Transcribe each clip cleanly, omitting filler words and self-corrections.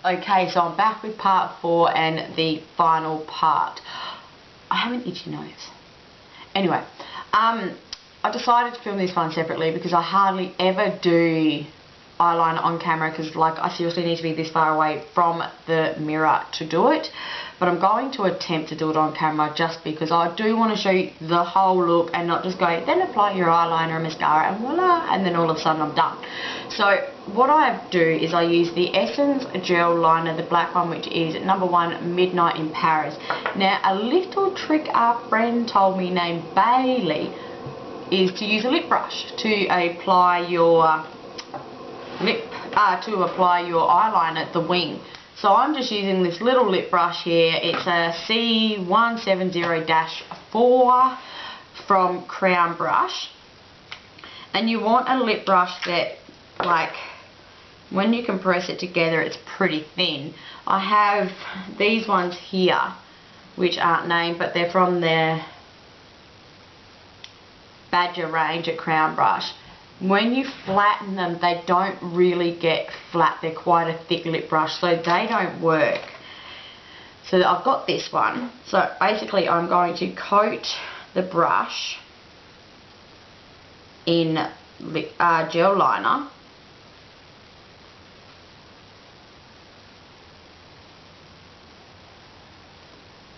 Okay, so I'm back with part 4 and the final part. I have an itchy nose. Anyway, I decided to film this one separately because I hardly ever do eyeliner on camera because I seriously need to be this far away from the mirror to do it. But I'm going to attempt to do it on camera just because I do want to show you the whole look and not just go, then apply your eyeliner and mascara and voila, and then all of a sudden I'm done. So what I do is I use the Essence Gel Liner, the black one, which is number 1 Midnight in Paris. Now a little trick our friend told me named Bailey is to use a lip brush to apply your eyeliner at the wing. So I'm just using this little lip brush here. It's a C170-4 from Crown Brush. And you want a lip brush that, when you compress it together, it's pretty thin. I have these ones here, which aren't named, but they're from their Badger range at Crown Brush. When you flatten them, they don't really get flat. They're quite a thick lip brush, so they don't work. So I've got this one. So basically I'm going to coat the brush in gel liner.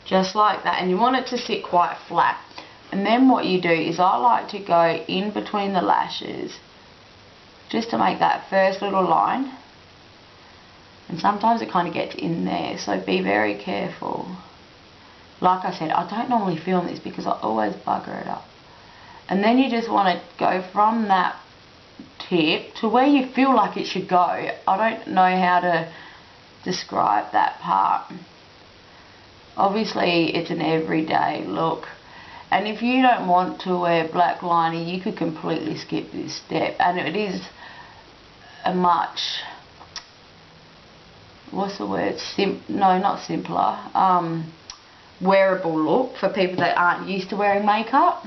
Just like that, and you want it to sit quite flat. And then what you do is I like to go in between the lashes just to make that first little line. And sometimes it kind of gets in there, so be very careful. Like I said, I don't normally film this because I always bugger it up. And then you just want to go from that tip to where you feel like it should go. I don't know how to describe that part. Obviously it's an everyday look. And if you don't want to wear black liner, you could completely skip this step. And it is a much, what's the word? No, not simpler. Wearable look for people that aren't used to wearing makeup.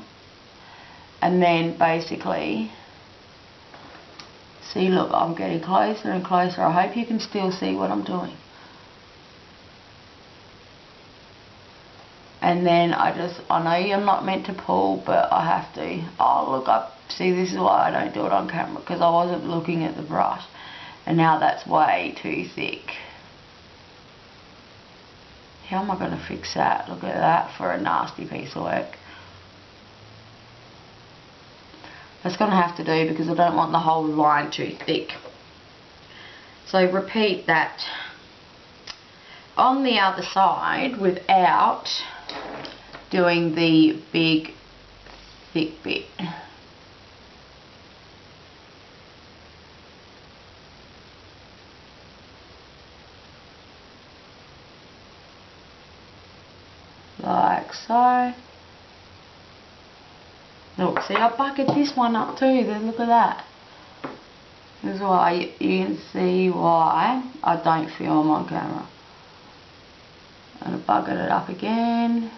And then basically, see, look, I'm getting closer and closer. I hope you can still see what I'm doing. And then I know you're not meant to pull, but I have to. Oh, look, see, this is why I don't do it on camera, because I wasn't looking at the brush. And now that's way too thick. How am I going to fix that? Look at that for a nasty piece of work. That's going to have to do because I don't want the whole line too thick. So repeat that on the other side without doing the big thick bit. Like so. Look, see, I bucketed this one up too. Then look at that. This is why you can see why I don't film on camera. And I bucketed it up again.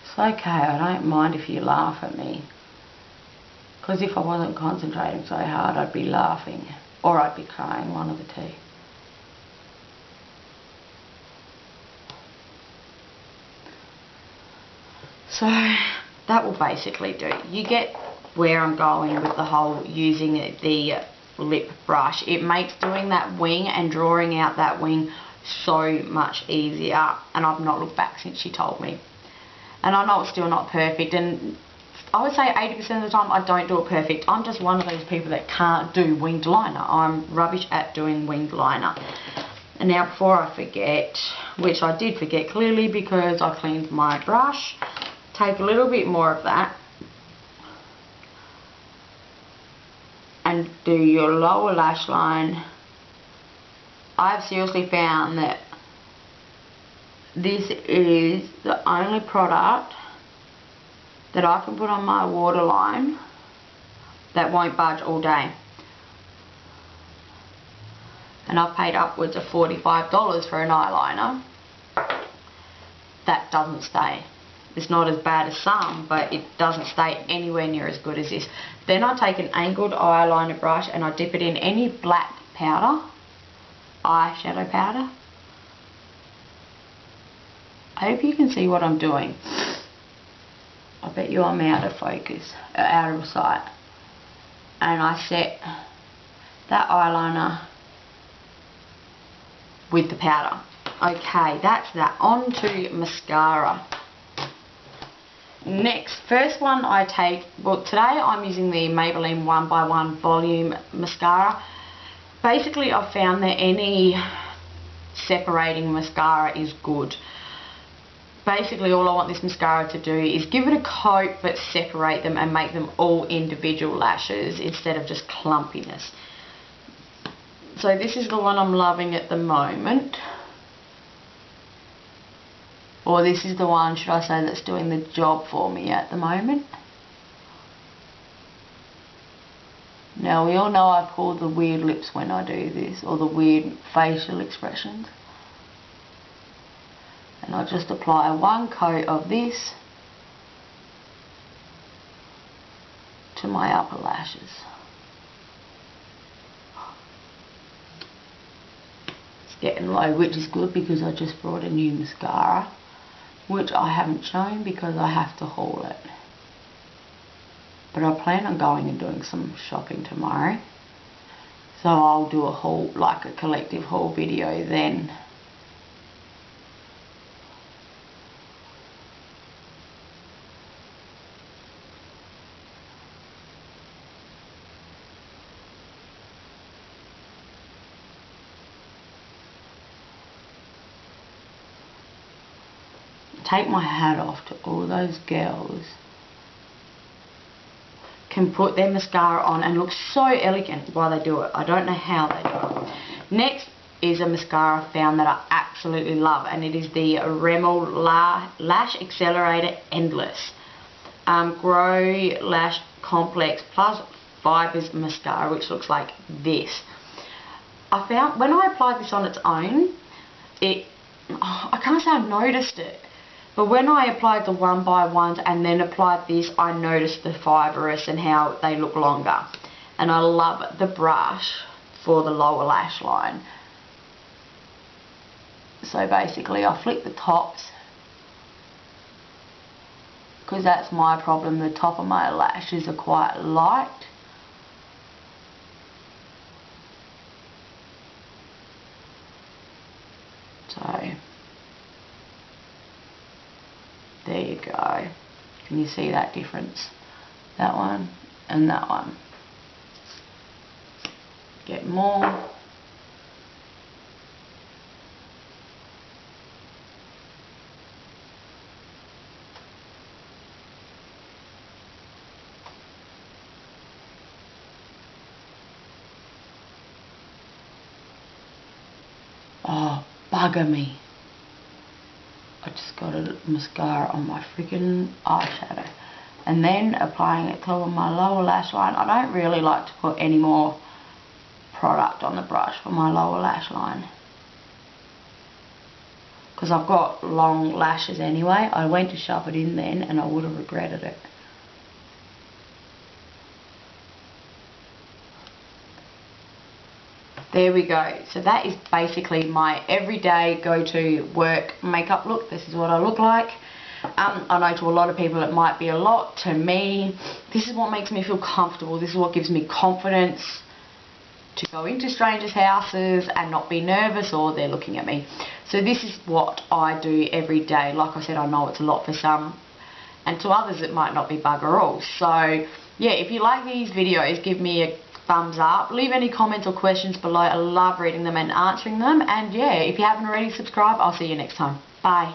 It's okay, I don't mind if you laugh at me. Because if I wasn't concentrating so hard, I'd be laughing. Or I'd be crying, one of the two. So that will basically do. You get where I'm going with the whole using the lip brush. It makes doing that wing and drawing out that wing so much easier. And I've not looked back since she told me. And I know it's still not perfect, and I would say 80% of the time I don't do it perfect. I'm just one of those people that can't do winged liner. I'm rubbish at doing winged liner. And now before I forget, which I did forget clearly because I cleaned my brush, take a little bit more of that and do your lower lash line. I've seriously found that this is the only product that I can put on my waterline that won't budge all day. And I've paid upwards of $45 for an eyeliner that doesn't stay. It's not as bad as some, but it doesn't stay anywhere near as good as this. Then I take an angled eyeliner brush and I dip it in any black powder, eyeshadow powder. I hope you can see what I'm doing. I bet you I'm out of focus, out of sight. And I set that eyeliner with the powder. Okay, that's that. On to mascara. Next, first one I take, well today I'm using the Maybelline 1x1 Volume Mascara. Basically I've found that any separating mascara is good. Basically all I want this mascara to do is give it a coat but separate them and make them all individual lashes instead of just clumpiness. So this is the one I'm loving at the moment. Or this is the one, should I say, that's doing the job for me at the moment. Now we all know I pull the weird lips when I do this, or the weird facial expressions. And I just apply one coat of this to my upper lashes. It's getting low, which is good because I just brought a new mascara, which I haven't shown because I have to haul it. But I plan on going and doing some shopping tomorrow. So I'll do a haul, like a collective haul video then. Take my hat off to all those girls can put their mascara on and look so elegant while they do it. I don't know how they do it. Next is a mascara I found that I absolutely love, and it is the Rimmel Lash Accelerator Endless Grow Lash Complex Plus Fibers Mascara, which looks like this. I found when I applied this on its own, I can't say I noticed it. But when I applied the 1x1s and then applied this, I noticed the fibrous and how they look longer. And I love the brush for the lower lash line. So basically I flick the tops, because that's my problem, the top of my lashes are quite light. So there you go. Can you see that difference? That one and that one. Get more. Oh, bugger me. I just got a mascara on my freaking eyeshadow. And then applying it to my lower lash line. I don't really like to put any more product on the brush for my lower lash line, because I've got long lashes anyway. I went to shove it in then and I would have regretted it. There we go. So that is basically my everyday go-to work makeup look. This is what I look like. I know to a lot of people it might be a lot. To me, this is what makes me feel comfortable. This is what gives me confidence to go into strangers' houses and not be nervous or they're looking at me. So this is what I do every day. Like I said, I know it's a lot for some, and to others it might not be bugger all. So yeah, if you like these videos, give me a thumbs up. Leave any comments or questions below. I love reading them and answering them. And yeah, if you haven't already subscribed, I'll see you next time. Bye.